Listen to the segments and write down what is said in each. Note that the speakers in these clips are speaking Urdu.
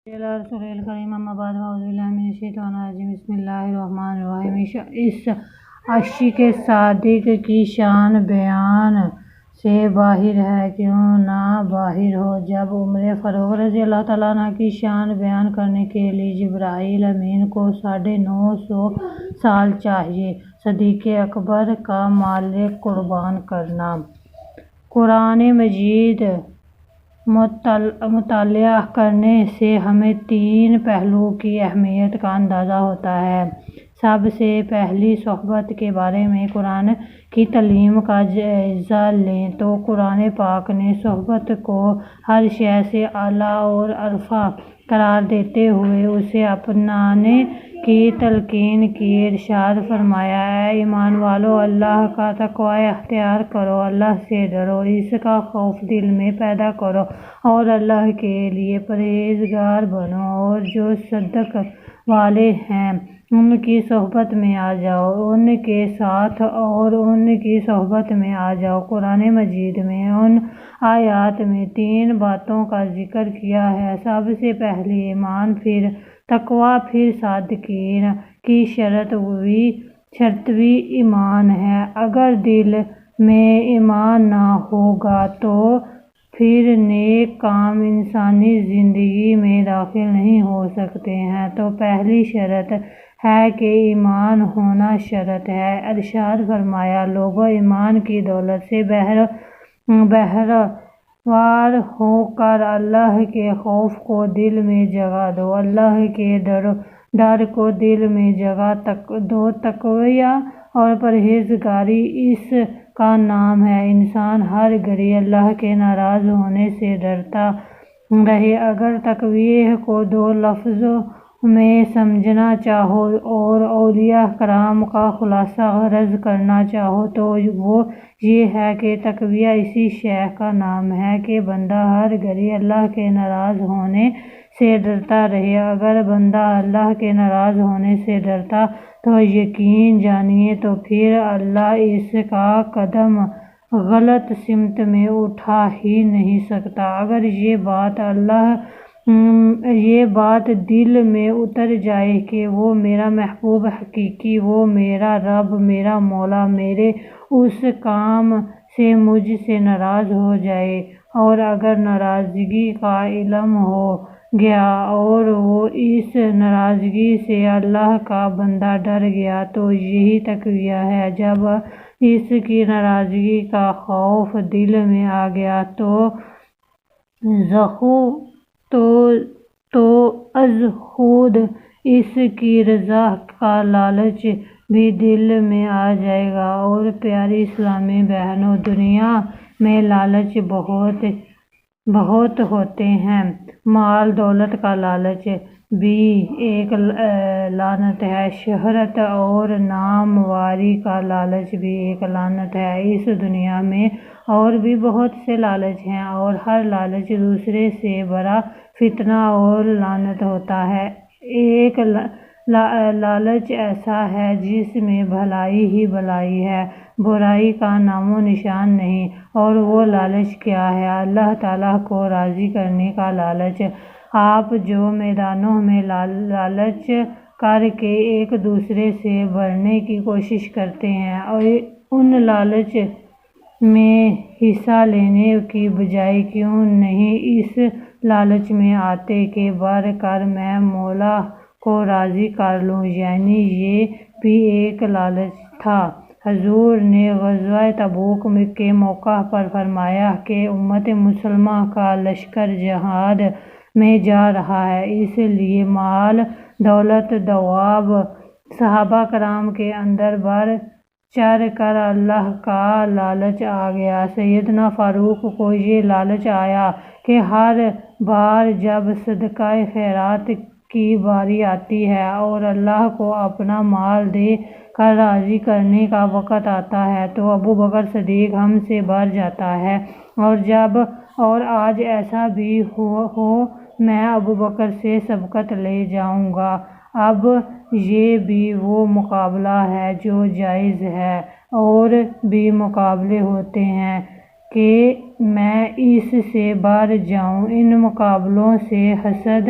رسول الکریم اما بعد اعوذ باللہ من الشیطان الرجیم بسم اللہ الرحمن الرحیم۔ اس عاشق صادق کی شان بیان سے باہر ہے، کیوں نہ باہر ہو۔ جب عمر فاروق رضی اللہ تعالیٰ عنہ کی شان بیان کرنے کے لیے جبرائیل امین کو 950 سال چاہیے، صدیق اکبر کا مال قربان کرنا۔ قرآن مجید مطالعہ کرنے سے ہمیں 3 پہلوؤں کی اہمیت کا اندازہ ہوتا ہے۔ سب سے پہلے صحبت کے بارے میں قرآن کی تعلیم کا جائزہ لیں تو قرآن پاک نے صحبت کو ہر شے سے اعلیٰ اور ارفع قرار دیتے ہوئے اسے اپنانے کی تلقین کی۔ ارشاد فرمایا، اے ایمان والو، اللہ کا تقوی اختیار کرو، اللہ سے ڈرو، اس کا خوف دل میں پیدا کرو اور اللہ کے لیے پرہیزگار بنو، اور جو صدق والے ہیں ان کی صحبت میں آ جاؤ، ان کے ساتھ اور ان کی صحبت میں آ جاؤ۔ قرآن مجید میں ان آیات میں 3 باتوں کا ذکر کیا ہے۔ سب سے پہلے ایمان، پھر تقوی، پھر صادقین کی شرط بھی ایمان ہے۔ اگر دل میں ایمان نہ ہوگا تو پھر نیک کام انسانی زندگی میں داخل نہیں ہو سکتے ہیں۔ تو پہلی شرط ہے کہ ایمان ہونا شرط ہے۔ ارشاد فرمایا، لوگو، ایمان کی دولت سے بہروار ہو کر اللہ کے خوف کو دل میں جگہ دو، اللہ کے ڈر کو دل میں جگہ دو۔ تقوی اور پرہیزگاری اس کا نام ہے۔ انسان ہر گھڑی اللہ کے ناراض ہونے سے ڈرتا رہے۔ اگر تقوی کو 2 لفظوں میں سمجھنا چاہو اور اولیاء کرام کا خلاصہ عرض کرنا چاہو تو وہ یہ ہے کہ تقوی اسی شے کا نام ہے کہ بندہ ہر گھڑی اللہ کے ناراض ہونے سے ڈرتا رہے۔ اگر بندہ اللہ کے ناراض ہونے سے ڈرتا تو یقین جانیے تو پھر اللہ اس کا قدم غلط سمت میں اٹھا ہی نہیں سکتا۔ اگر یہ بات دل میں اتر جائے کہ وہ میرا محبوب حقیقی، وہ میرا رب، میرا مولا، میرے اس کام سے مجھ سے ناراض ہو جائے، اور اگر ناراضگی کا علم ہو گیا اور وہ اس ناراضگی سے اللہ کا بندہ ڈر گیا تو یہی تقوی ہے۔ جب اس کی ناراضگی کا خوف دل میں آ گیا تو از خود اس کی رضا کا لالچ بھی دل میں آ جائے گا۔ اور پیاری اسلامی بہنوں، دنیا میں لالچ بہت ہوتے ہیں۔ مال دولت کا لالچ بھی ایک لعنت ہے، شہرت اور ناموری کا لالچ بھی ایک لعنت ہے۔ اس دنیا میں اور بھی بہت سے لالچ ہیں، اور ہر لالچ دوسرے سے بڑا فتنہ اور لعنت ہوتا ہے۔ ایک لالچ ایسا ہے جس میں بھلائی ہی بھلائی ہے، برائی کا نام و نشان نہیں، اور وہ لالچ کیا ہے؟ اللہ تعالیٰ کو راضی کرنے کا لالچ۔ آپ جو میدانوں میں لالچ کر کے ایک دوسرے سے بڑھنے کی کوشش کرتے ہیں، اور ان لالچ میں حصہ لینے کی بجائے کیوں نہیں اس لالچ میں آتے کہ بڑھ کر میں مولا کو راضی کر لوں، یعنی یہ بھی ایک لالچ تھا۔ حضور نے غزوہ تبوک کے موقع پر فرمایا کہ امت مسلمہ کا لشکر جہاد میں جا رہا ہے، اس لیے مال، دولت، دواب، صحابہ کرام کے اندر بڑھ چڑھ کر اللہ کا لالچ آ گیا۔ سیدنا فاروق کو یہ لالچ آیا کہ ہر بار جب صدقہ خیرات کی باری آتی ہے اور اللہ کو اپنا مال دے کر راضی کرنے کا وقت آتا ہے تو ابوبکر صدیق ہم سے بڑھ جاتا ہے، اور آج ایسا بھی ہو میں ابوبکر سے سبقت لے جاؤں گا۔ اب یہ بھی وہ مقابلہ ہے جو جائز ہے، اور بھی مقابلے ہوتے ہیں کہ میں اس سے بڑھ جاؤں۔ ان مقابلوں سے حسد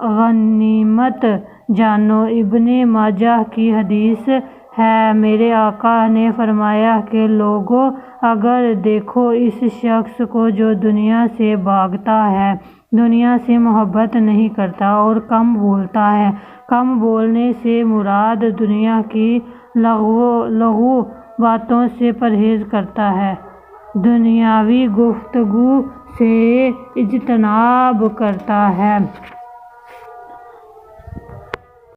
غنیمت جانو۔ ابن ماجہ کی حدیث ہے، میرے آقا نے فرمایا کہ لوگو، اگر دیکھو اس شخص کو جو دنیا سے بھاگتا ہے، دنیا سے محبت نہیں کرتا اور کم بولتا ہے۔ کم بولنے سے مراد دنیا کی لغو باتوں سے پرہیز کرتا ہے، دنیاوی گفتگو سے اجتناب کرتا ہے۔